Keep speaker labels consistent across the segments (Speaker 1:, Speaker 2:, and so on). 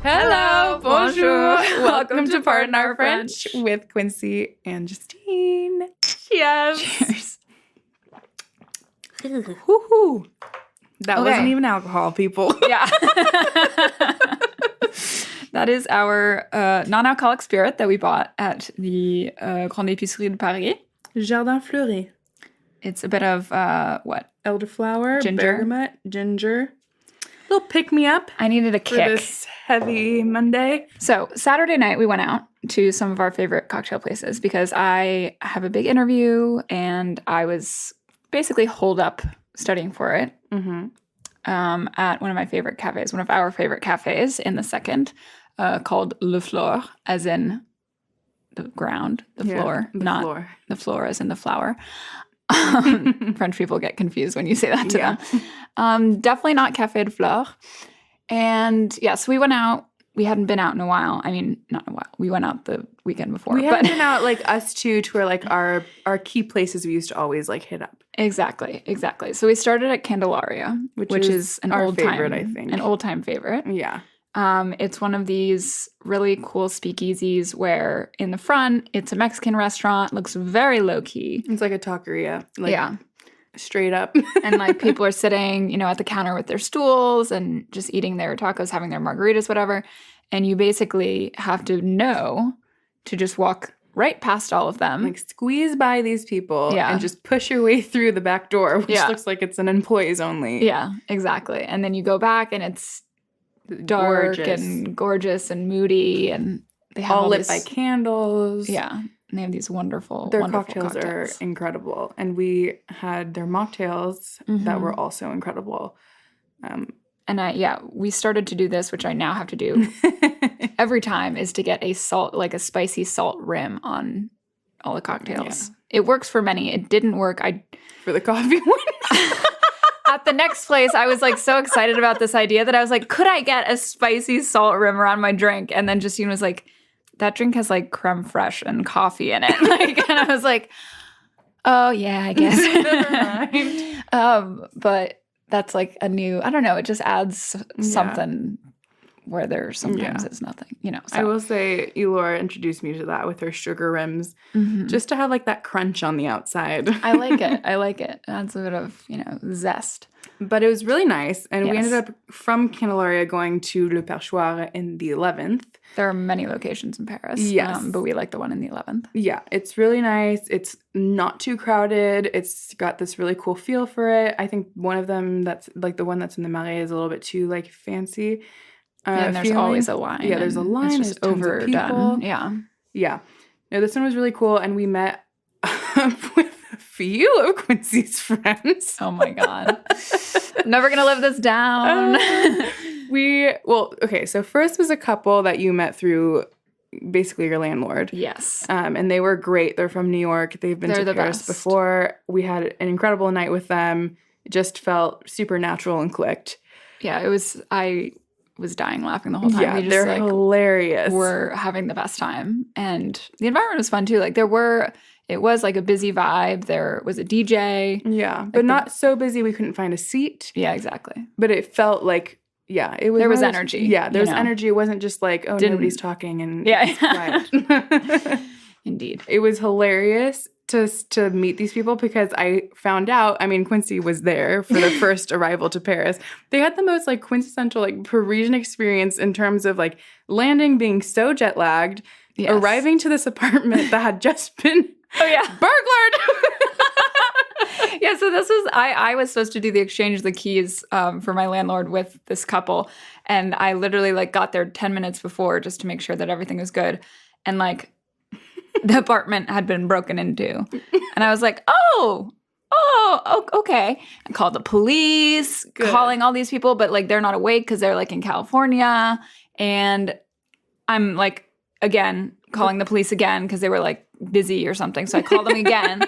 Speaker 1: Hello, bonjour. Welcome to Pardon Our French with Quincy and Justine.
Speaker 2: Cheers.
Speaker 1: Cheers. Woohoo. That wasn't even alcohol, people.
Speaker 2: Yeah. That is our non-alcoholic spirit that we bought at the Grande Épicerie de Paris.
Speaker 1: Jardin Fleuri.
Speaker 2: It's a bit of what?
Speaker 1: Elderflower,
Speaker 2: Ginger.
Speaker 1: bergamot, ginger. A little pick-me-up.
Speaker 2: I needed a
Speaker 1: For
Speaker 2: kick.
Speaker 1: this heavy Monday.
Speaker 2: So Saturday night we went out to some of our favorite cocktail places because I have a big interview and I was basically holed up studying for it at one of our favorite cafes in the second called Le Fleur, as in the ground, the floor, not
Speaker 1: floor.
Speaker 2: the floor as in the flower. French people get confused when you say that to them. Definitely not Café de Fleur. And so we went out. We hadn't been out in a while. I mean, not in a while. We went out the weekend before.
Speaker 1: We hadn't been out like us two to where like our key places we used to always like hit up.
Speaker 2: Exactly. So we started at Candelaria, which is an
Speaker 1: our
Speaker 2: old
Speaker 1: favorite,
Speaker 2: time,
Speaker 1: I think.
Speaker 2: an old time favorite.
Speaker 1: Yeah.
Speaker 2: It's one of these really cool speakeasies where in the front it's a Mexican restaurant, looks very low key.
Speaker 1: It's like a taqueria. Like, straight up.
Speaker 2: And like people are sitting, at the counter with their stools and just eating their tacos, having their margaritas, whatever. And you basically have to know to just walk right past all of them.
Speaker 1: Like squeeze by these people and just push your way through the back door, which looks like it's an employees only.
Speaker 2: Yeah, exactly. And then you go back and it's dark and gorgeous and moody, and they have
Speaker 1: all lit by candles.
Speaker 2: Yeah, and they have these wonderful
Speaker 1: cocktails are incredible, and we had their mocktails that were also incredible.
Speaker 2: We started to do this, which I now have to do every time, is to get a spicy salt rim on all the cocktails. Yeah. It works for many. It didn't work.
Speaker 1: For the coffee one.
Speaker 2: At the next place, I was like so excited about this idea that I was like, could I get a spicy salt rim around my drink? And then Justine was like, that drink has like creme fraiche and coffee in it. And I was like, oh yeah, I guess.
Speaker 1: Never mind.
Speaker 2: But that's like a new, I don't know, it just adds something where there sometimes is nothing, So.
Speaker 1: I will say Elora introduced me to that with her sugar rims, just to have like that crunch on the outside.
Speaker 2: I like it. It adds a bit of, zest.
Speaker 1: But it was really nice. And we ended up from Candelaria going to Le Perchoir in the 11th.
Speaker 2: There are many locations in Paris.
Speaker 1: Yes.
Speaker 2: But we like the one in the 11th.
Speaker 1: Yeah, it's really nice. It's not too crowded. It's got this really cool feel for it. I think one of them that's like the one that's in the Marais is a little bit too like fancy.
Speaker 2: And there's always a line.
Speaker 1: Yeah, there's a line.
Speaker 2: It's just
Speaker 1: there's tons of people.
Speaker 2: overdone. Yeah.
Speaker 1: Yeah. No, this one was really cool. And we met up with a few of Quincy's friends.
Speaker 2: Oh my God. I'm never going to live this down.
Speaker 1: So first was a couple that you met through basically your landlord.
Speaker 2: Yes.
Speaker 1: And they were great. They're from New York. They've been to Paris before. We had an incredible night with them. It just felt super natural and clicked.
Speaker 2: Yeah, I was dying laughing the whole time.
Speaker 1: Yeah, they're hilarious.
Speaker 2: We're having the best time. And the environment was fun too. Like it was like a busy vibe. There was a DJ.
Speaker 1: Yeah, but not so busy we couldn't find a seat.
Speaker 2: Yeah, exactly.
Speaker 1: But it felt like, it was.
Speaker 2: There was energy.
Speaker 1: Yeah, there was energy. It wasn't just like, nobody's talking and it's quiet.
Speaker 2: Indeed.
Speaker 1: It was hilarious to meet these people because I found out, Quincy was there for the first arrival to Paris. They had the most like quintessential like Parisian experience in terms of like landing, being so jet lagged, arriving to this apartment that had just been burglared.
Speaker 2: Yeah, so this was, I was supposed to do the exchange of the keys for my landlord with this couple. And I literally like got there 10 minutes before just to make sure that everything was good. And like the apartment had been broken into. And I was like, okay. I called the police, calling all these people, but like they're not awake because they're like in California. And I'm like, again, calling the police again because they were like busy or something. So I called them again.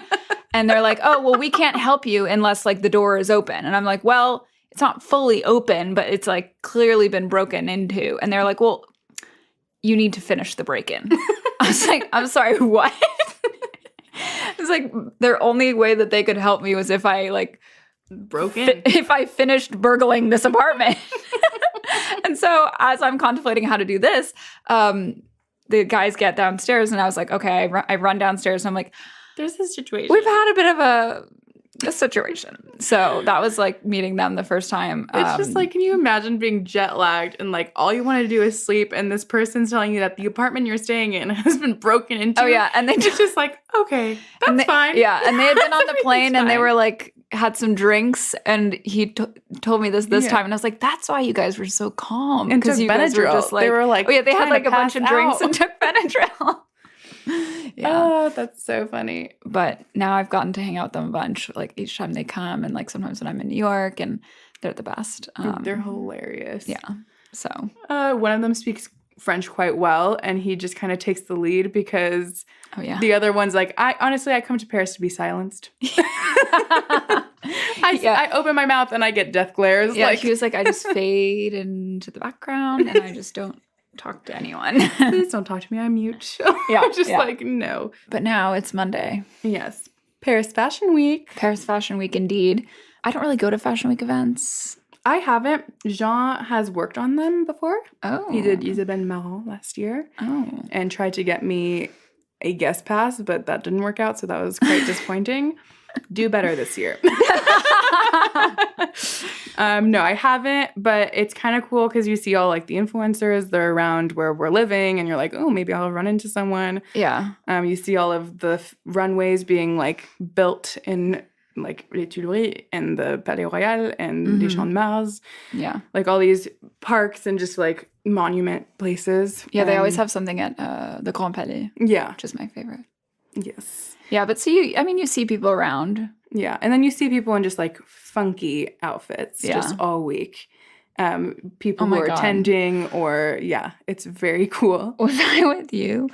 Speaker 2: And they're like, oh, well, we can't help you unless like the door is open. And I'm like, well, it's not fully open, but it's like clearly been broken into. And they're like, well, you need to finish the break-in. I was like, I'm sorry, what? It's like their only way that they could help me was if I like
Speaker 1: broke in.
Speaker 2: If I finished burgling this apartment. And so as I'm contemplating how to do this, the guys get downstairs and I was like, okay, I run downstairs and I'm like,
Speaker 1: there's this situation.
Speaker 2: We've had a bit of a situation. So that was like meeting them the first time.
Speaker 1: It's just like, can you imagine being jet lagged and like all you want to do is sleep and this person's telling you that the apartment you're staying in has been broken into?
Speaker 2: Oh yeah, and they
Speaker 1: it's just like, okay, that's fine.
Speaker 2: Yeah, and they had been on the plane and they were like had some drinks and he told me this time and I was like, that's why you guys were so calm
Speaker 1: because you guys were just like,
Speaker 2: they were like, oh yeah, they had like a bunch of drinks
Speaker 1: out.
Speaker 2: and took Benadryl. Yeah.
Speaker 1: Oh, that's so funny.
Speaker 2: But now I've gotten to hang out with them a bunch, like each time they come and like sometimes when I'm in New York, and they're the best.
Speaker 1: They're hilarious.
Speaker 2: Yeah. So
Speaker 1: one of them speaks French quite well and he just kind of takes the lead because the other one's like, I come to Paris to be silenced. I open my mouth and I get death glares.
Speaker 2: Yeah, he was like, I just fade into the background and I just don't talk to anyone.
Speaker 1: Please don't talk to me. I'm mute. I'm just like, no.
Speaker 2: But now it's Monday.
Speaker 1: Yes. Paris Fashion Week.
Speaker 2: Paris Fashion Week, indeed. I don't really go to Fashion Week events.
Speaker 1: I haven't. Jean has worked on them before.
Speaker 2: Oh.
Speaker 1: He did Isabelle Marant last year.
Speaker 2: Oh.
Speaker 1: And tried to get me a guest pass, but that didn't work out, so that was quite disappointing. Do better this year. No, I haven't, but it's kind of cool because you see all like the influencers, they're around where we're living and you're like, oh, maybe I'll run into someone.
Speaker 2: Yeah.
Speaker 1: You see all of the runways being like built in like Les Tuileries and the Palais Royal and Les Champs de Mars.
Speaker 2: Yeah.
Speaker 1: Like all these parks and just like monument places.
Speaker 2: Yeah, they always have something at the Grand Palais.
Speaker 1: Yeah.
Speaker 2: Which is my favorite.
Speaker 1: Yes.
Speaker 2: Yeah, but you see people around.
Speaker 1: Yeah, and then you see people in just like funky outfits just all week. People who are attending or, it's very cool.
Speaker 2: Was I with you?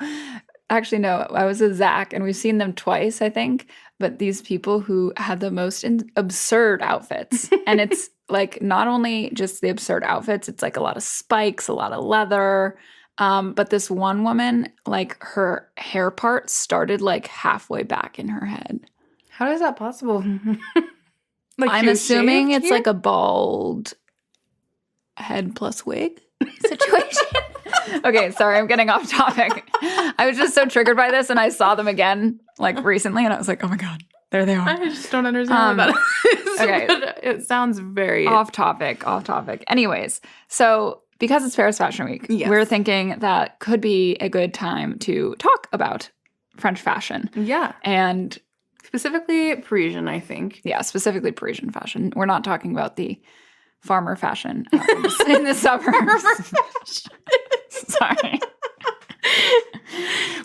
Speaker 2: Actually, no, I was with Zach and we've seen them twice, I think. But these people who had the most absurd outfits. And it's like not only just the absurd outfits, it's like a lot of spikes, a lot of leather. But this one woman, like her hair part started like halfway back in her head.
Speaker 1: How is that possible? Like
Speaker 2: I'm assuming it's like a bald head plus wig situation. Okay, sorry, I'm getting off topic. I was just so triggered by this and I saw them again like recently and I was like, oh my God, there they are.
Speaker 1: I just don't understand what that is.
Speaker 2: Okay.
Speaker 1: It sounds very...
Speaker 2: Off topic. Anyways, so because it's Paris Fashion Week, we're thinking that could be a good time to talk about French fashion.
Speaker 1: Yeah.
Speaker 2: And
Speaker 1: specifically Parisian, I think.
Speaker 2: Yeah, specifically Parisian fashion. We're not talking about the farmer fashion in the suburbs. Sorry.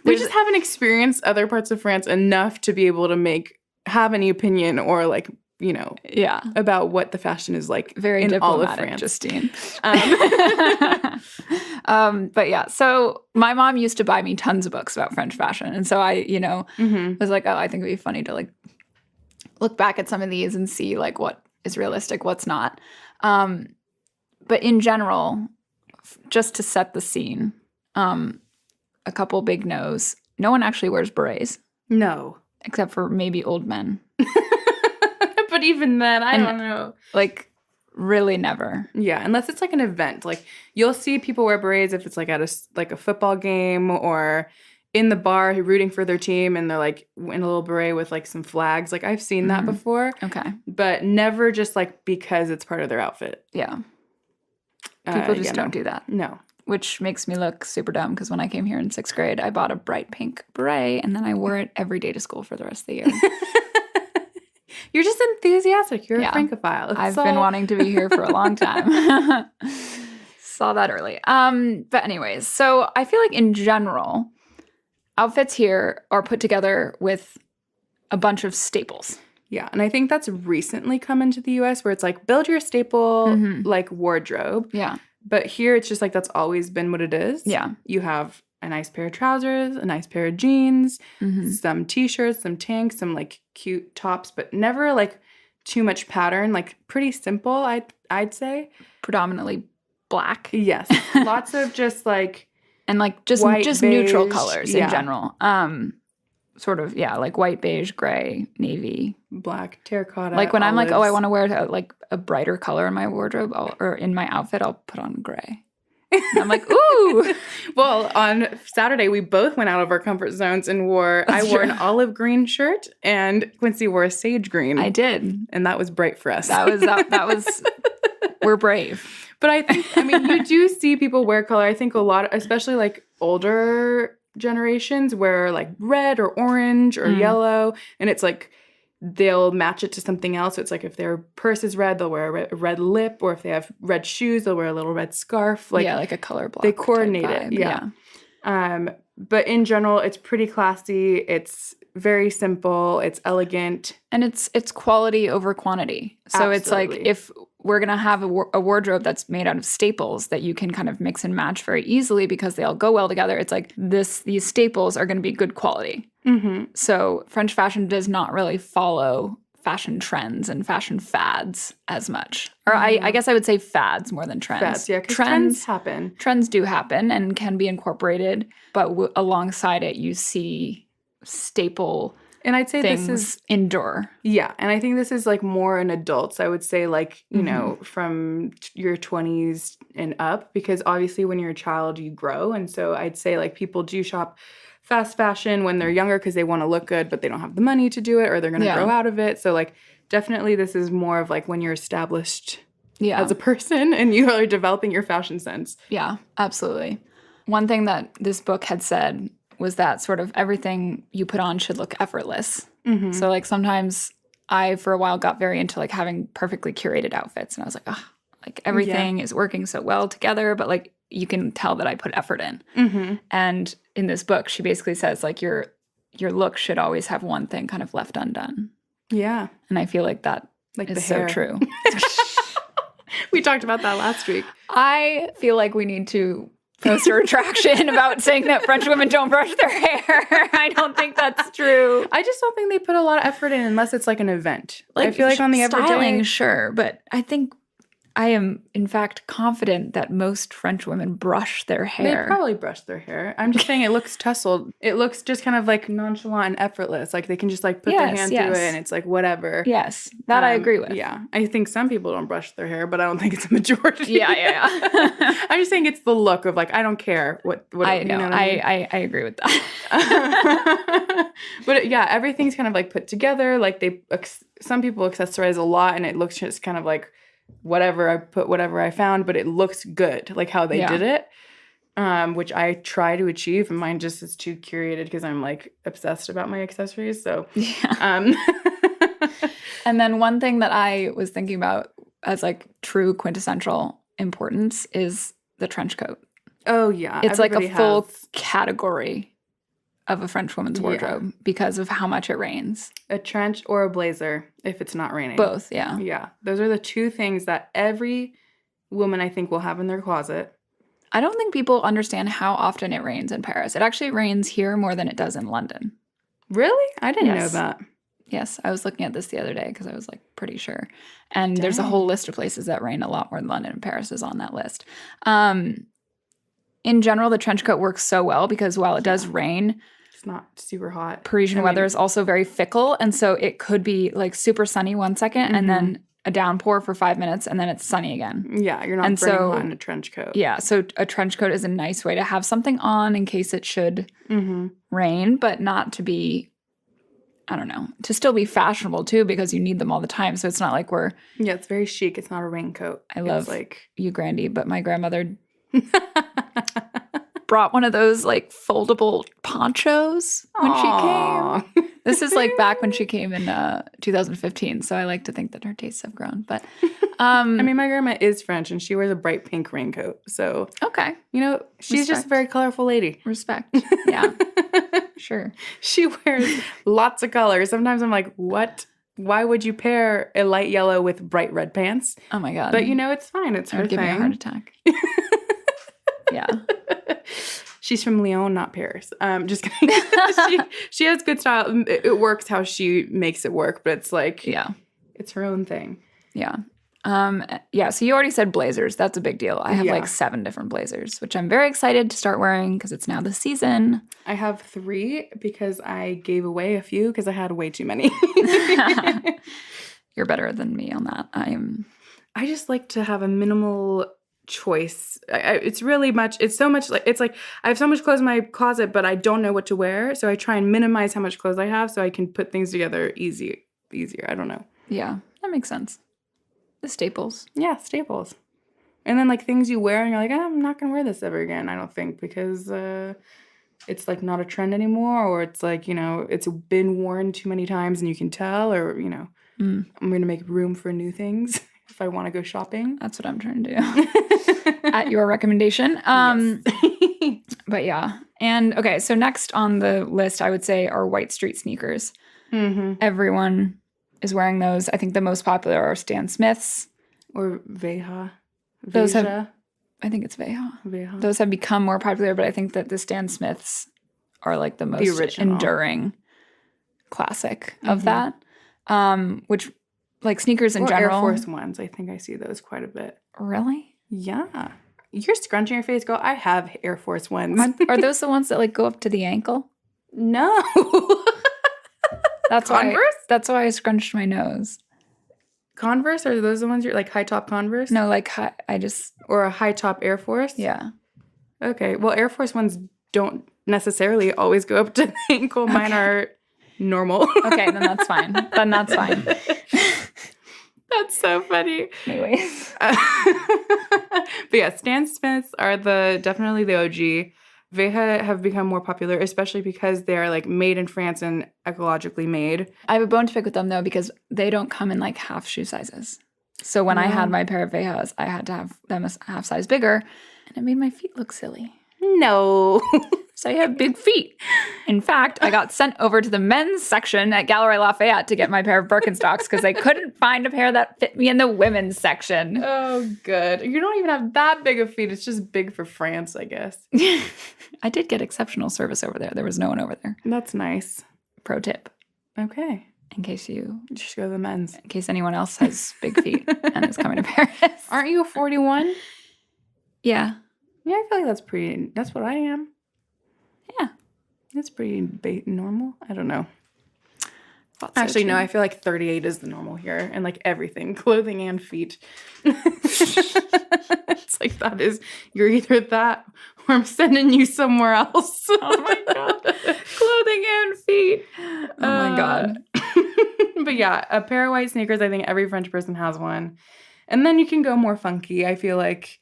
Speaker 1: We just haven't experienced other parts of France enough to be able to have any opinion or like, about what the fashion is like.
Speaker 2: Very
Speaker 1: in all of
Speaker 2: diplomatic,
Speaker 1: France.
Speaker 2: Justine. But yeah, so my mom used to buy me tons of books about French fashion. And so I, was like, oh, I think it'd be funny to like look back at some of these and see like what is realistic, what's not. But in general, just to set the scene, a couple big no's. No one actually wears berets.
Speaker 1: No.
Speaker 2: Except for maybe old men.
Speaker 1: But even then, I don't know.
Speaker 2: Like, really never.
Speaker 1: Yeah, unless it's like an event. Like, you'll see people wear berets if it's like at a football game or in the bar rooting for their team and they're like in a little beret with like some flags. Like, I've seen that before.
Speaker 2: Okay.
Speaker 1: But never just like because it's part of their outfit.
Speaker 2: Yeah. People just don't do that.
Speaker 1: No.
Speaker 2: Which makes me look super dumb because when I came here in 6th grade, I bought a bright pink beret and then I wore it every day to school for the rest of the year.
Speaker 1: You're just enthusiastic. You're a Francophile.
Speaker 2: I've been wanting to be here for a long time. Saw that early. But anyways, so I feel like in general, outfits here are put together with a bunch of staples.
Speaker 1: Yeah, and I think that's recently come into the U.S. where it's like, build your staple, like, wardrobe.
Speaker 2: Yeah.
Speaker 1: But here, it's just like that's always been what it is.
Speaker 2: Yeah.
Speaker 1: You have a nice pair of trousers, a nice pair of jeans, some T-shirts, some tanks, some, like, cute tops, but never, like, too much pattern. Like, pretty simple, I'd say.
Speaker 2: Predominantly black.
Speaker 1: Yes. Lots of just, like...
Speaker 2: And, like, just
Speaker 1: white, beige,
Speaker 2: neutral colors in general. sort of, yeah, like white, beige, gray, navy.
Speaker 1: Black, terracotta,
Speaker 2: Like when I'm like, oh, I
Speaker 1: olives.
Speaker 2: want to wear like a brighter color in my wardrobe or in my outfit, I'll put on gray. And I'm like, ooh.
Speaker 1: Well, on Saturday, we both went out of our comfort zones and I wore an olive green shirt and Quincy wore a sage green.
Speaker 2: I did.
Speaker 1: And that was bright for us.
Speaker 2: That was, we're brave.
Speaker 1: But I mean, you do see people wear color. I think a lot, especially like older generations wear like red or orange or yellow. And it's like, they'll match it to something else. So it's like if their purse is red, they'll wear a red lip, or if they have red shoes, they'll wear a little red scarf. Like,
Speaker 2: yeah, like a color block.
Speaker 1: They coordinate
Speaker 2: type
Speaker 1: it.
Speaker 2: vibe.
Speaker 1: Yeah. But in general, it's pretty classy. It's very simple. It's elegant.
Speaker 2: And it's quality over quantity. So
Speaker 1: Absolutely.
Speaker 2: It's like if we're going to have a wardrobe that's made out of staples that you can kind of mix and match very easily because they all go well together, it's like these staples are going to be good quality. Mm-hmm. So French fashion does not really follow fashion trends and fashion fads as much. Or I guess I would say fads more than trends.
Speaker 1: Fads, yeah, because trends happen.
Speaker 2: Trends do happen and can be incorporated, but alongside it you see staple
Speaker 1: and I'd say
Speaker 2: things
Speaker 1: this is
Speaker 2: endure.
Speaker 1: Yeah, and I think this is like more in adults. I would say like, you know, from your 20s and up, because obviously when you're a child, you grow. And so I'd say like people do shop fast fashion when they're younger because they want to look good, but they don't have the money to do it or they're going to grow out of it. So like definitely this is more of like when you're established as a person and you are developing your fashion sense.
Speaker 2: Yeah, absolutely. One thing that this book had said was that sort of everything you put on should look effortless. Mm-hmm. So like sometimes I, for a while, got very into like having perfectly curated outfits. And I was like, oh, like everything is working so well together. But like you can tell that I put effort in. Mm-hmm. And in this book, she basically says like your look should always have one thing kind of left undone.
Speaker 1: Yeah.
Speaker 2: And I feel like that
Speaker 1: like
Speaker 2: is so true.
Speaker 1: We talked about that last week.
Speaker 2: I feel like we need to post a retraction about saying that French women don't brush their hair. I don't think that's true.
Speaker 1: I just don't think they put a lot of effort in unless it's like an event.
Speaker 2: Like,
Speaker 1: I feel like on the everyday,
Speaker 2: styling, sure, but I think I am, in fact, confident that most French women brush their hair.
Speaker 1: They probably brush their hair. I'm just saying it looks tousled. It looks just kind of like nonchalant and effortless. Like they can just like put their hand through it and it's like whatever.
Speaker 2: Yes, that I agree with.
Speaker 1: Yeah. I think some people don't brush their hair, but I don't think it's a majority.
Speaker 2: Yeah.
Speaker 1: I'm just saying it's the look of like, I don't care what
Speaker 2: I know.
Speaker 1: You know what I mean?
Speaker 2: I agree with that.
Speaker 1: But yeah, everything's kind of like put together. Like some people accessorize a lot and it looks just kind of like, whatever I put, whatever I found, but it looks good, like how they did it, which I try to achieve. And mine just is too curated because I'm like obsessed about my accessories. So,
Speaker 2: And then one thing that I was thinking about as like true quintessential importance is the trench coat.
Speaker 1: Oh yeah,
Speaker 2: it's like a full category of a French woman's wardrobe because of how much it rains.
Speaker 1: A trench or a blazer if it's not raining.
Speaker 2: Both, yeah.
Speaker 1: Yeah. Those are the two things that every woman I think will have in their closet.
Speaker 2: I don't think people understand how often it rains in Paris. It actually rains here more than it does in London.
Speaker 1: Really? I didn't know that.
Speaker 2: Yes, I was looking at this the other day because I was like pretty sure. And there's a whole list of places that rain a lot more than London, and Paris is on that list. In general, the trench coat works so well because while it does rain,
Speaker 1: it's not super hot.
Speaker 2: Parisian weather is also very fickle. And so it could be like super sunny 1 second and then a downpour for 5 minutes and then it's sunny again.
Speaker 1: Yeah, you're not burning hot in a trench coat.
Speaker 2: Yeah, so a trench coat is a nice way to have something on in case it should rain, but not to be, I don't know, to still be fashionable too because you need them all the time. So it's not like we're...
Speaker 1: Yeah, it's very chic. It's not a raincoat.
Speaker 2: I love you, Grandy, but my grandmother... brought one of those like foldable ponchos when she came. This is like back when she came in 2015, so I like to think that her tastes have grown. But
Speaker 1: I mean, my grandma is French and she wears a bright pink raincoat. So
Speaker 2: okay,
Speaker 1: you know, she's just a very colorful lady.
Speaker 2: Respect. Yeah. Sure.
Speaker 1: She wears lots of colors. Sometimes I'm like, what? Why would you pair a light yellow with bright red pants?
Speaker 2: Oh my God.
Speaker 1: But you know, it's fine. It's her thing.
Speaker 2: Give me a heart attack. Yeah.
Speaker 1: She's from Lyon, not Paris. Just kidding. she has good style. It works how she makes it work, but it's like,
Speaker 2: yeah,
Speaker 1: it's her own thing.
Speaker 2: Yeah. Yeah, so you already said blazers. That's a big deal. I have like 7 different blazers, which I'm very excited to start wearing because it's now the season.
Speaker 1: I have 3 because I gave away a few because I had way too many.
Speaker 2: You're better than me on that.
Speaker 1: I just like to have a minimal choice. It's so much like I have so much clothes in my closet, but I don't know what to wear. So I try and minimize how much clothes I have so I can put things together easier. I don't know.
Speaker 2: Yeah, that makes sense. The staples.
Speaker 1: Yeah, staples. And then like things you wear and you're like, I'm not going to wear this ever again, I don't think, because it's like not a trend anymore, or it's like, it's been worn too many times and you can tell, or, I'm going to make room for new things if I want to go shopping.
Speaker 2: That's what I'm trying to do at your recommendation.
Speaker 1: Yes.
Speaker 2: But yeah. And okay, so next on the list, I would say are white street sneakers.
Speaker 1: Mm-hmm.
Speaker 2: Everyone is wearing those. I think the most popular are Stan Smiths.
Speaker 1: Or Veja.
Speaker 2: Those have, I think it's Veja. Those have become more popular, but I think that the Stan Smiths are like the most enduring classic of that. Which, like sneakers in general.
Speaker 1: Air Force Ones. I think I see those quite a bit.
Speaker 2: Really?
Speaker 1: Yeah. You're scrunching your face, girl. I have Air Force Ones.
Speaker 2: Are those the ones that like go up to the ankle?
Speaker 1: No.
Speaker 2: That's
Speaker 1: Converse?
Speaker 2: That's why I scrunched my nose.
Speaker 1: Converse? Are those the ones you're like high top Converse?
Speaker 2: No, like
Speaker 1: or a high top Air Force?
Speaker 2: Yeah.
Speaker 1: Okay. Well, Air Force Ones don't necessarily always go up to the ankle. Mine are normal.
Speaker 2: Okay, then that's fine.
Speaker 1: That's so funny.
Speaker 2: Anyways.
Speaker 1: But yeah, Stan Smiths are definitely the OG. Veja have become more popular, especially because they're like made in France and ecologically made.
Speaker 2: I have a bone to pick with them though, because they don't come in like half shoe sizes. So when I had my pair of Vejas, I had to have them a half size bigger, and it made my feet look silly.
Speaker 1: No.
Speaker 2: So I have big feet. In fact, I got sent over to the men's section at Galerie Lafayette to get my pair of Birkenstocks because they couldn't find a pair that fit me in the women's section.
Speaker 1: Oh, good. You don't even have that big of feet. It's just big for France, I guess.
Speaker 2: I did get exceptional service over there. There was no one over there.
Speaker 1: That's nice.
Speaker 2: Pro tip.
Speaker 1: Okay.
Speaker 2: In case you
Speaker 1: just go to the men's.
Speaker 2: In case anyone else has big feet and is coming to Paris.
Speaker 1: Aren't you a 41?
Speaker 2: Yeah.
Speaker 1: Yeah, I feel like that's what I am.
Speaker 2: Yeah.
Speaker 1: That's pretty normal. I don't know.
Speaker 2: Actually,
Speaker 1: no, I feel like 38 is the normal here, and like everything, clothing and feet. It's like you're either that or I'm sending you somewhere else.
Speaker 2: Oh my God. Clothing and feet. Oh my God.
Speaker 1: But yeah, a pair of white sneakers, I think every French person has one. And then you can go more funky. I feel like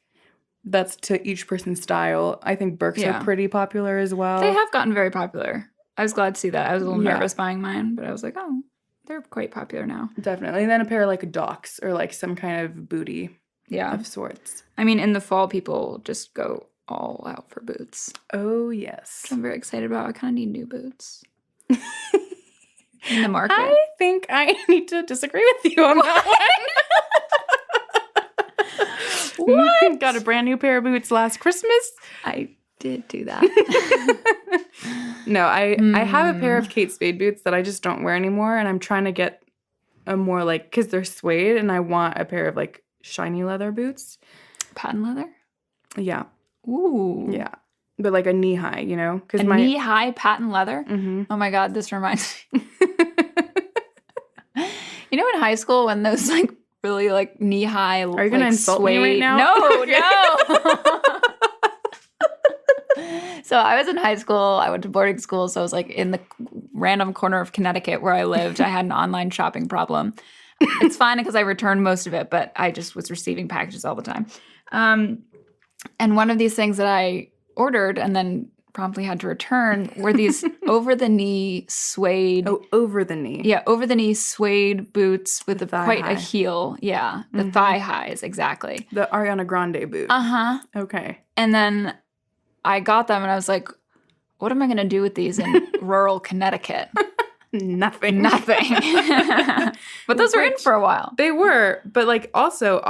Speaker 1: that's to each person's style. I think Birks are pretty popular as well.
Speaker 2: They have gotten very popular. I was glad to see that. I was a little nervous buying mine, but I was like, oh, they're quite popular now.
Speaker 1: Definitely. And then a pair of like Docs or like some kind of booty of sorts.
Speaker 2: I mean, in the fall, people just go all out for boots.
Speaker 1: Oh, yes.
Speaker 2: I'm very excited about. I kind of need new boots. In the market.
Speaker 1: I think I need to disagree with you on that one. What? Got a brand new pair of boots last Christmas.
Speaker 2: I did do that.
Speaker 1: No, I have a pair of Kate Spade boots that I just don't wear anymore, and I'm trying to get a more like, because they're suede, and I want a pair of like shiny leather boots.
Speaker 2: Patent leather?
Speaker 1: Yeah.
Speaker 2: Ooh.
Speaker 1: Yeah. But like a knee high, you know?
Speaker 2: Knee high patent leather?
Speaker 1: Mm-hmm.
Speaker 2: Oh my God, this reminds me. You know in high school when those like really like knee high.
Speaker 1: Are you gonna insult me right now?
Speaker 2: No, no. So I was in high school. I went to boarding school, so I was like in the random corner of Connecticut where I lived. I had an online shopping problem. It's fine because I returned most of it, but I just was receiving packages all the time. And one of these things that I ordered and then promptly had to return were these over-the-knee suede.
Speaker 1: Oh, over the knee.
Speaker 2: Yeah, over-the-knee suede boots with quite
Speaker 1: high.
Speaker 2: a heel. Yeah, the thigh highs, exactly.
Speaker 1: The Ariana Grande boot.
Speaker 2: Uh-huh.
Speaker 1: Okay.
Speaker 2: And then I got them and I was like, what am I going to do with these in rural Connecticut?
Speaker 1: Nothing.
Speaker 2: But those were in for a while.
Speaker 1: They were, but like also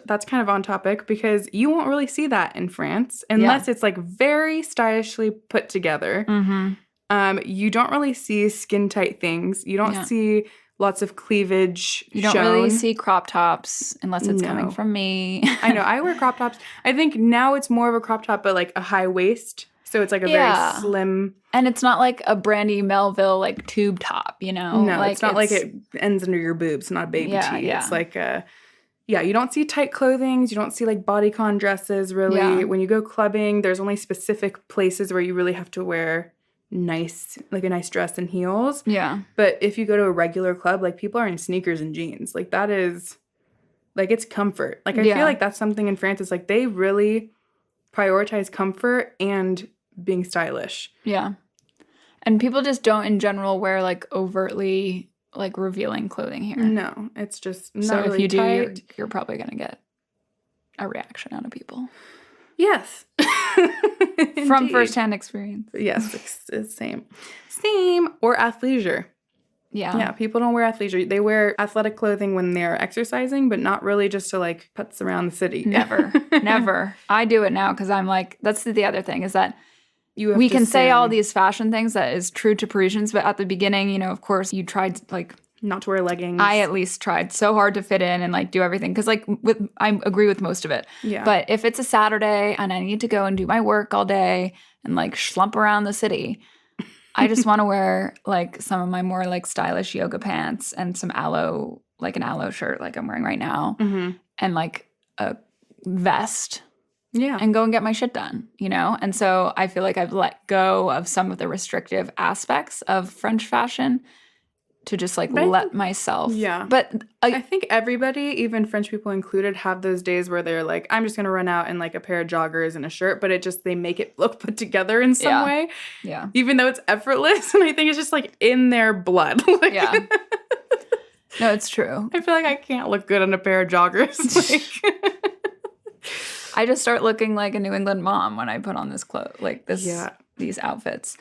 Speaker 1: that's kind of on topic because you won't really see that in France unless it's like very stylishly put together.
Speaker 2: Mm-hmm.
Speaker 1: You don't really see skin tight things. You don't see lots of cleavage
Speaker 2: You don't really see crop tops unless it's coming from me.
Speaker 1: I know. I wear crop tops. I think now it's more of a crop top, but like a high waist. So it's like a very slim.
Speaker 2: And it's not like a Brandy Melville like tube top, you know?
Speaker 1: No, like, it's not like it ends under your boobs. Not a baby tee. Yeah. It's like you don't see tight clothing. You don't see like bodycon dresses really. Yeah. When you go clubbing, there's only specific places where you really have to wear a nice dress and heels. Yeah. But if you go to a regular club, like people are in sneakers and jeans. Like that is like it's comfort. Like I feel like that's something in France. It's like they really prioritize comfort and being stylish. Yeah. And people just don't in general wear like overtly like revealing clothing here. No, it's just not so really if you tight. Do, you're probably gonna get a reaction out of people. Yes. From firsthand experience. Yes, it's same or athleisure. Yeah. Yeah, people don't wear athleisure. They wear athletic clothing when they're exercising, but not really just to like putz around the city. Never. Never. I do it now because I'm like, that's the other thing is that we can say all these fashion things that is true to Parisians, but at the beginning, you know, of course, you tried like not to wear leggings. I at least tried so hard to fit in and like do everything because like I agree with most of it. Yeah. But if it's a Saturday and I need to go and do my work all day and like schlump around the city, I just want to wear like some of my more like stylish yoga pants and some aloe, like an aloe shirt like I'm wearing right now, and like a vest. Yeah. And go and get my shit done, you know? And so I feel like I've let go of some of the restrictive aspects of French fashion to just like let myself. Yeah. But I think everybody, even French people included, have those days where they're like, I'm just going to run out in like a pair of joggers and a shirt, but they make it look put together in some way. Yeah. Even though it's effortless. And I think it's just like in their blood. Like, yeah. No, it's true. I feel like I can't look good on a pair of joggers. Like, I just start looking like a New England mom when I put on this these outfits.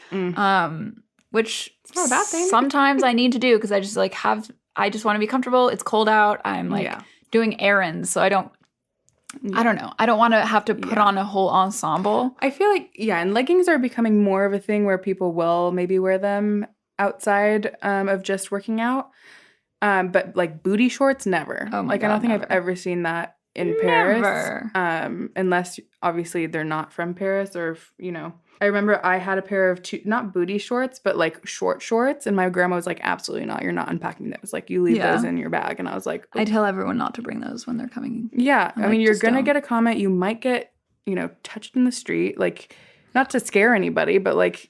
Speaker 1: Which it's not a bad thing. Sometimes I need to do because I just want to be comfortable. It's cold out. I'm like doing errands, so I don't know. I don't want to have to put on a whole ensemble. I feel like and leggings are becoming more of a thing where people will maybe wear them outside of just working out. But like booty shorts, never. Oh my God, I don't think I've ever seen that in Paris. Unless obviously they're not from Paris or, you know. I remember I had a pair of not booty shorts, but like short shorts. And my grandma was like, absolutely not. You're not unpacking those. Like you leave those in your bag. And I was like, I tell everyone not to bring those when they're coming. Yeah. I mean, you're going to get a comment. You might get, you know, touched in the street. Like not to scare anybody, but like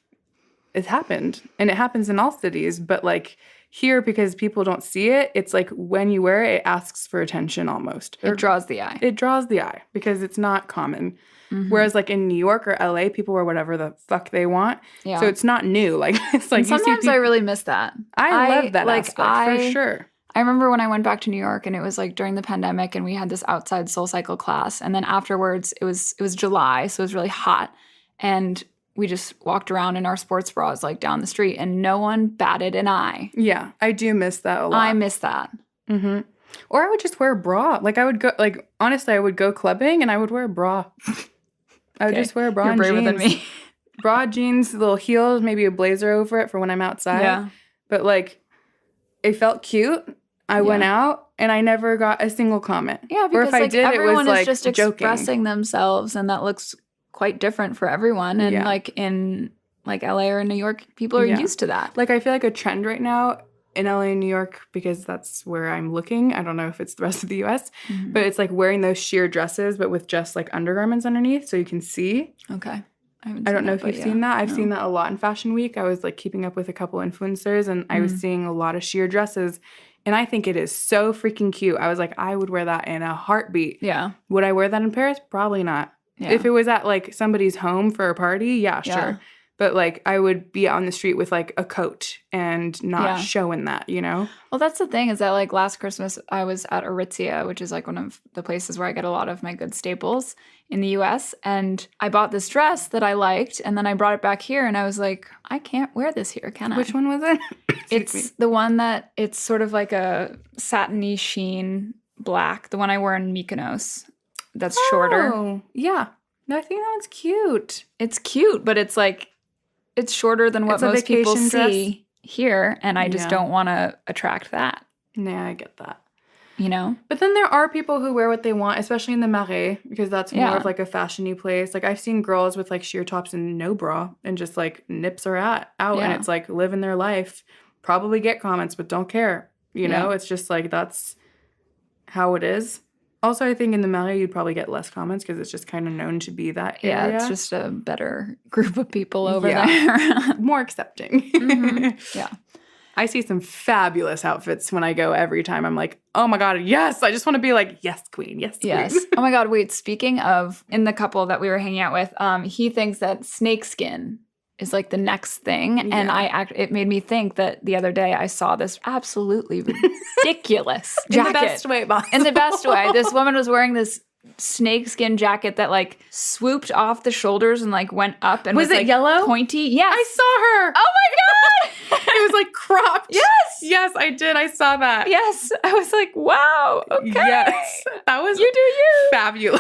Speaker 1: it's happened. And it happens in all cities. But like here, because people don't see it, it's like when you wear it, it asks for attention almost. It draws the eye. It draws the eye because it's not common. Mm-hmm. Whereas like in New York or LA, people wear whatever the fuck they want. Yeah. So it's not new. Like it's like sometimes I really miss that. I love that aspect for sure. I remember when I went back to New York and it was like during the pandemic and we had this outside SoulCycle class. And then afterwards it was July, so it was really hot. And we just walked around in our sports bras like down the street and no one batted an eye. Yeah, I do miss that a lot. I miss that. Mm-hmm. Or I would just wear a bra. Like I would go, like honestly, I would go clubbing and I would wear a bra. I would just wear a bra and jeans. You're braver than me. Bra, jeans, little heels, maybe a blazer over it for when I'm outside. Yeah. But like, it felt cute. I went out and I never got a single comment. Yeah, because or if I did, everyone it was is just joking. Expressing themselves, and that looks quite different for everyone. And like in like LA or New York, people are used to that. Like I feel like a trend right now in LA and New York, because that's where I'm looking. I don't know if it's the rest of the US, but it's like wearing those sheer dresses, but with just like undergarments underneath so you can see. Okay. I don't know if you've seen that. I've seen that a lot in Fashion Week. I was like keeping up with a couple influencers and I was seeing a lot of sheer dresses. And I think it is so freaking cute. I was like, I would wear that in a heartbeat. Yeah. Would I wear that in Paris? Probably not. Yeah. If it was at like somebody's home for a party, sure. But like I would be on the street with like a coat and not showing that, you know? Well, that's the thing is that like last Christmas I was at Aritzia, which is like one of the places where I get a lot of my good staples in the US. And I bought this dress that I liked and then I brought it back here and I was like, I can't wear this here, can I? Which one was it? It's the one that it's sort of like a satiny sheen black, the one I wear in Mykonos. That's shorter. Oh, yeah. No, I think that one's cute. It's cute, but it's like, it's shorter than what most people see.
Speaker 2: here, and I just
Speaker 1: Yeah.
Speaker 2: don't want to attract that,
Speaker 1: Yeah, I get that.
Speaker 2: you know?
Speaker 1: But then there are people who wear what they want, especially in the Marais, because that's more
Speaker 2: Yeah.
Speaker 1: of like a fashion-y place. Like I've seen girls with like sheer tops and no bra and just like nips are out and
Speaker 2: Yeah.
Speaker 1: it's like living their life. Probably get comments, but don't care. You know,
Speaker 2: Yeah.
Speaker 1: it's just like that's how it is. Also, I think in the Marais you'd probably get less comments because it's just kind of known to be that area.
Speaker 2: Yeah, it's just a better group of people over
Speaker 1: Yeah.
Speaker 2: there.
Speaker 1: More accepting.
Speaker 2: Yeah.
Speaker 1: I see some fabulous outfits when I go every time. I'm like, oh my God, yes. I just want to be like, yes, queen. Yes, queen.
Speaker 2: Yes. Oh my God, wait, speaking of, in the couple that we were hanging out with, he thinks that snakeskin is like the next thing. And
Speaker 1: Yeah.
Speaker 2: it made me think that the other day I saw this absolutely ridiculous jacket.
Speaker 1: In the best way possible.
Speaker 2: In the best way. This woman was wearing this snakeskin jacket that like swooped off the shoulders and like went up and was
Speaker 1: it
Speaker 2: like
Speaker 1: yellow?
Speaker 2: pointy. Yes.
Speaker 1: I saw her.
Speaker 2: Oh my God.
Speaker 1: It was like cropped.
Speaker 2: Yes.
Speaker 1: Yes, I did. I saw that.
Speaker 2: Yes. I was like, wow. Okay.
Speaker 1: Yes. That was
Speaker 2: You do you.
Speaker 1: fabulous.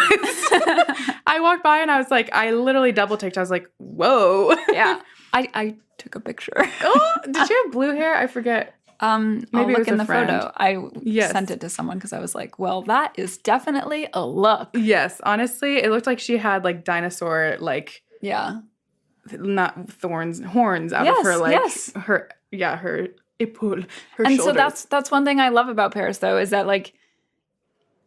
Speaker 1: I walked by and I was like, I literally double ticked. I was like, whoa.
Speaker 2: Yeah. I took a picture.
Speaker 1: Oh, did you have blue hair? I forget.
Speaker 2: I'll
Speaker 1: Maybe it
Speaker 2: look
Speaker 1: was
Speaker 2: in
Speaker 1: a
Speaker 2: the
Speaker 1: friend.
Speaker 2: photo. I
Speaker 1: Yes.
Speaker 2: sent it to someone because I was like, well, that is definitely a look.
Speaker 1: Yes, honestly, it looked like she had like dinosaur, like
Speaker 2: Yeah.
Speaker 1: not horns out
Speaker 2: Yes,
Speaker 1: of her, like
Speaker 2: yes.
Speaker 1: her épaule, her
Speaker 2: And
Speaker 1: shoulders.
Speaker 2: so that's one thing I love about Paris though, is that like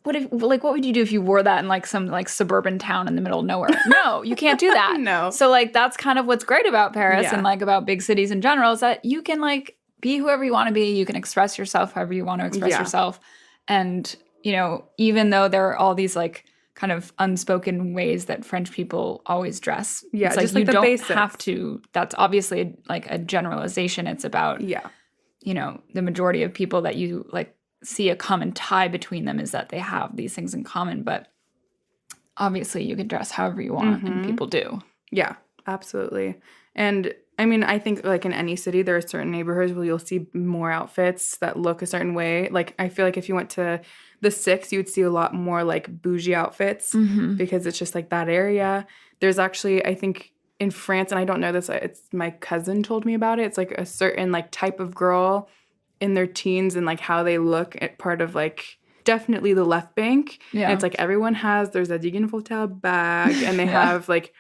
Speaker 2: what would you do if you wore that in like some like suburban town in the middle of nowhere? No, you can't do that.
Speaker 1: No.
Speaker 2: So like that's kind of what's great about Paris
Speaker 1: Yeah.
Speaker 2: and like about big cities in general is that you can like be whoever you want to be. You can express yourself however you want to express
Speaker 1: Yeah.
Speaker 2: yourself. And, you know, even though there are all these like kind of unspoken ways that French people always dress.
Speaker 1: Yeah,
Speaker 2: it's like
Speaker 1: just like
Speaker 2: you
Speaker 1: the
Speaker 2: don't
Speaker 1: basics.
Speaker 2: have to. That's obviously like a generalization. It's about,
Speaker 1: Yeah.
Speaker 2: you know, the majority of people that you like see a common tie between them is that they have these things in common. But obviously you can dress however you want and people do.
Speaker 1: Yeah, absolutely. And I mean, I think like in any city, there are certain neighborhoods where you'll see more outfits that look a certain way. Like I feel like if you went to the Six, you would see a lot more like bougie outfits because it's just like that area. There's actually, I think in France, and I don't know this, it's my cousin told me about it. It's like a certain like type of girl in their teens and like how they look at part of like definitely the left bank.
Speaker 2: Yeah.
Speaker 1: And it's like everyone there's a Degenvoltaire bag and they have like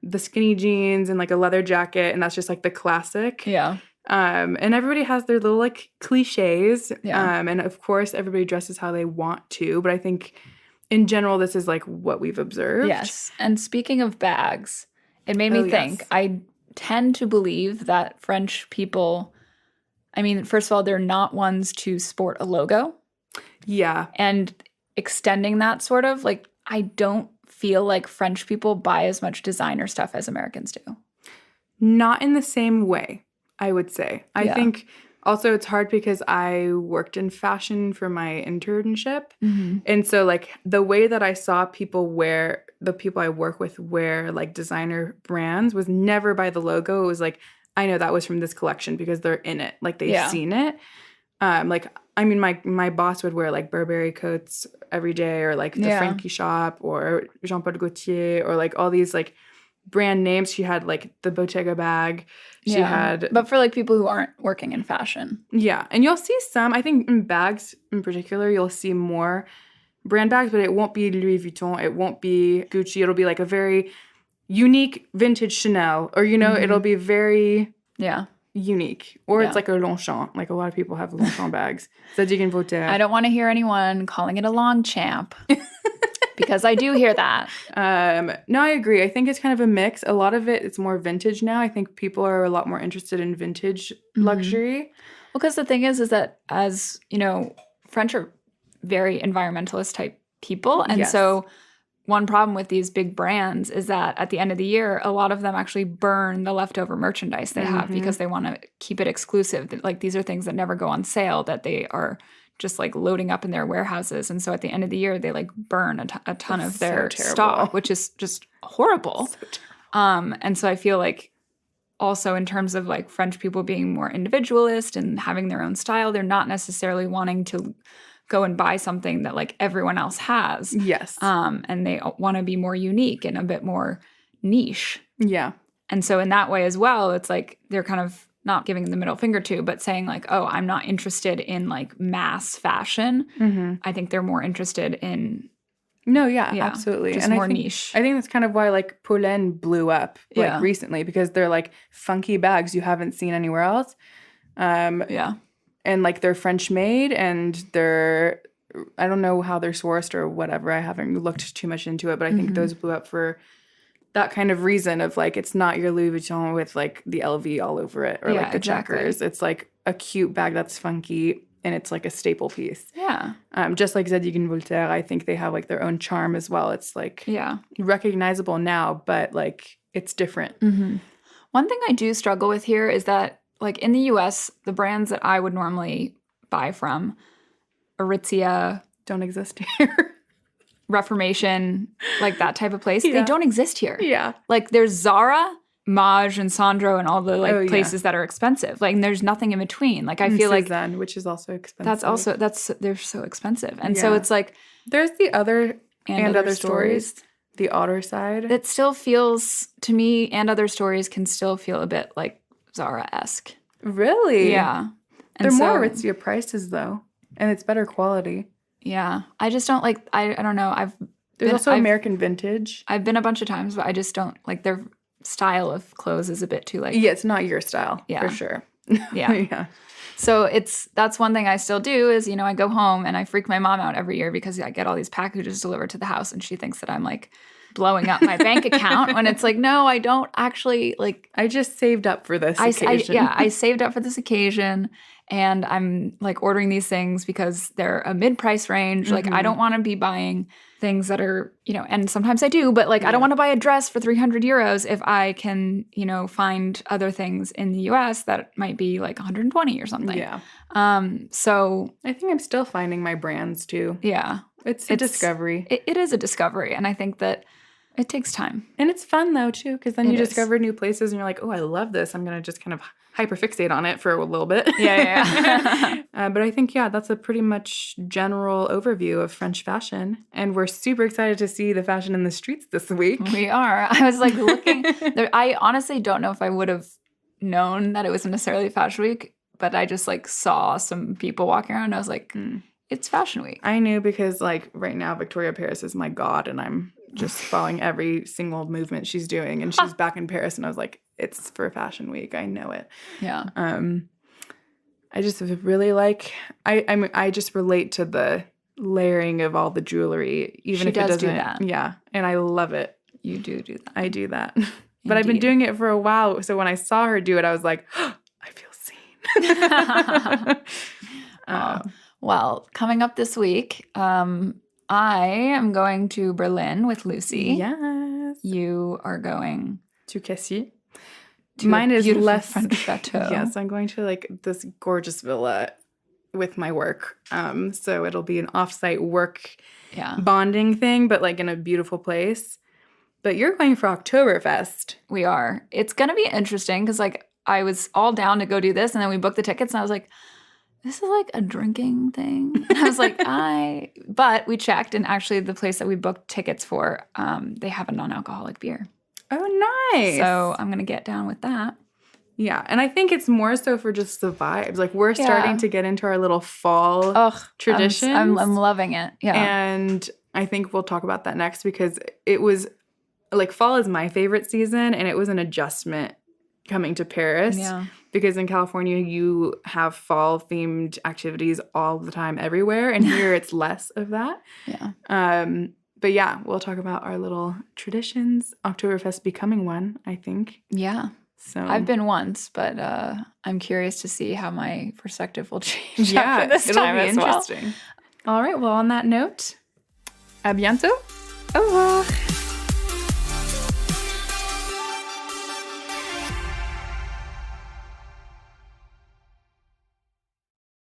Speaker 1: the skinny jeans and like a leather jacket, and that's just like the classic.
Speaker 2: Yeah.
Speaker 1: And everybody has their little like cliches.
Speaker 2: Yeah.
Speaker 1: And of course, everybody dresses how they want to. But I think in general, this is like what we've observed.
Speaker 2: Yes. And speaking of bags, it made me
Speaker 1: Oh,
Speaker 2: think.
Speaker 1: yes.
Speaker 2: I tend to believe that French people, I mean, first of all, they're not ones to sport a logo.
Speaker 1: Yeah.
Speaker 2: And extending that sort of, like, I don't feel like French people buy as much designer stuff as Americans do.
Speaker 1: Not in the same way, I would say. I
Speaker 2: Yeah.
Speaker 1: think also it's hard because I worked in fashion for my internship. And so like the way that I saw people wear, the people I work with wear like designer brands was never by the logo. It was like, I know that was from this collection because they're in it. Like they've
Speaker 2: Yeah.
Speaker 1: seen it. Like, I mean, my boss would wear like Burberry coats every day or like the
Speaker 2: Yeah.
Speaker 1: Frankie shop or Jean-Paul Gaultier or like all these like brand names. She had like the Bottega bag. She had
Speaker 2: But for like people who aren't working in fashion.
Speaker 1: yeah, and you'll see some, I think in bags in particular, you'll see more brand bags, but it won't be Louis Vuitton, it won't be Gucci, it'll be like a very unique vintage Chanel, or, you know, it'll be very
Speaker 2: Yeah.
Speaker 1: unique. Or
Speaker 2: Yeah.
Speaker 1: it's like a Longchamp, like a lot of people have Longchamp bags. C'est Degenvoltaire.
Speaker 2: I don't want to hear anyone calling it a Longchamp because I do hear that.
Speaker 1: No, I agree. I think it's kind of a mix. A lot of it's more vintage now. I think people are a lot more interested in vintage luxury.
Speaker 2: Well, because the thing is that as, you know, French are very environmentalist type people. And
Speaker 1: Yes.
Speaker 2: so one problem with these big brands is that at the end of the year, a lot of them actually burn the leftover merchandise they have because they want to keep it exclusive. Like these are things that never go on sale that they are just like loading up in their warehouses. And so at the end of the year, they like burn a ton of their
Speaker 1: terrible.
Speaker 2: stock, which is just horrible. And so I feel like also in terms of like French people being more individualist and having their own style, they're not necessarily wanting to go and buy something that like everyone else has.
Speaker 1: Yes.
Speaker 2: And they want to be more unique and a bit more niche.
Speaker 1: Yeah.
Speaker 2: And so in that way as well, it's like they're kind of not giving the middle finger to, but saying like, oh, I'm not interested in like mass fashion. I think they're more interested in
Speaker 1: No, yeah, absolutely.
Speaker 2: just
Speaker 1: and
Speaker 2: more
Speaker 1: I think,
Speaker 2: niche.
Speaker 1: I think that's kind of why like Pollen blew up like recently, because they're like funky bags you haven't seen anywhere else. And like they're French made, and they're, I don't know how they're sourced or whatever. I haven't looked too much into it, but I think those blew up for that kind of reason of like, it's not your Louis Vuitton with like the LV all over it or like the checkers. It's like a cute bag that's funky, and it's like a staple piece.
Speaker 2: Yeah.
Speaker 1: Just like Zadig and Voltaire, I think they have like their own charm as well. It's like recognizable now, but like it's different.
Speaker 2: One thing I do struggle with here is that like in the US, the brands that I would normally buy from, Aritzia,
Speaker 1: don't exist here.
Speaker 2: Reformation, like that type of place, they don't exist here.
Speaker 1: Yeah.
Speaker 2: Like there's Zara, Maj, and Sandro, and all the like places that are expensive. Like and there's nothing in between. Like I feel like
Speaker 1: Cezanne, which is also expensive.
Speaker 2: They're so expensive. And so it's like
Speaker 1: there's the other and other stories. The Otter side.
Speaker 2: It still feels to me, and other stories can still feel a bit like Zara-esque.
Speaker 1: Really?
Speaker 2: Yeah. And
Speaker 1: they're more Aritzia prices though, and it's better quality.
Speaker 2: Yeah. I just don't like, I don't know.
Speaker 1: There's also American Vintage.
Speaker 2: I've been a bunch of times, but I just don't like their style of clothes is a bit too like.
Speaker 1: Yeah, it's not your style for sure.
Speaker 2: Yeah. So that's one thing I still do is, I go home and I freak my mom out every year because I get all these packages delivered to the house and she thinks that I'm like blowing up my bank account when it's like, no, I don't actually like.
Speaker 1: I just saved up for this occasion.
Speaker 2: I saved up for this occasion and I'm like ordering these things because they're a mid-price range. Like I don't want to be buying things that are, and sometimes I do, but like I don't want to buy a dress for 300 euros if I can, find other things in the US that might be like 120 or something.
Speaker 1: Yeah.
Speaker 2: So
Speaker 1: I think I'm still finding my brands too.
Speaker 2: Yeah.
Speaker 1: It's a discovery.
Speaker 2: It is a discovery. And I think that it takes time.
Speaker 1: And it's fun though too, because then you discover new places and you're like, oh, I love this. I'm going to just kind of hyperfixate on it for a little bit.
Speaker 2: Yeah.
Speaker 1: But I think, that's a pretty much general overview of French fashion. And we're super excited to see the fashion in the streets this week.
Speaker 2: We are. I was like looking. I honestly don't know if I would have known that it was necessarily Fashion Week, but I just like saw some people walking around and I was like, it's Fashion Week.
Speaker 1: I knew because like right now Victoria Paris is my god and I'm just following every single movement she's doing, and she's back in Paris and I was like, it's for Fashion Week. I know it.
Speaker 2: Yeah.
Speaker 1: I just really like I just relate to the layering of all the jewelry, even if it doesn't do that. Yeah. And I love it.
Speaker 2: You do that.
Speaker 1: I do that. But I've been doing it for a while. So when I saw her do it, I was like, oh, I feel seen.
Speaker 2: Well, coming up this week, I am going to Berlin with Lucy.
Speaker 1: Yes.
Speaker 2: You are going
Speaker 1: to Cassis. Mine is less
Speaker 2: French chateau.
Speaker 1: Yes, I'm going to like this gorgeous villa with my work. So it'll be an offsite work bonding thing, but like in a beautiful place. But you're going for Oktoberfest.
Speaker 2: We are. It's going to be interesting because like I was all down to go do this and then we booked the tickets and I was like, this is like a drinking thing. And I was like, but we checked and actually the place that we booked tickets for, they have a non-alcoholic beer.
Speaker 1: Oh, nice.
Speaker 2: So I'm going to get down with that.
Speaker 1: Yeah. And I think it's more so for just the vibes. Like we're starting to get into our little fall traditions.
Speaker 2: I'm loving it. Yeah.
Speaker 1: And I think we'll talk about that next because it was like fall is my favorite season and it was an adjustment coming to Paris.
Speaker 2: Yeah.
Speaker 1: Because in California, you have fall-themed activities all the time everywhere. And here it's less of that.
Speaker 2: Yeah.
Speaker 1: But yeah, we'll talk about our little traditions. Oktoberfest becoming one, I think.
Speaker 2: Yeah.
Speaker 1: So
Speaker 2: I've been once, but I'm curious to see how my perspective will change after this time as well.
Speaker 1: All right. Well, on that note, à bientôt.
Speaker 2: Au revoir.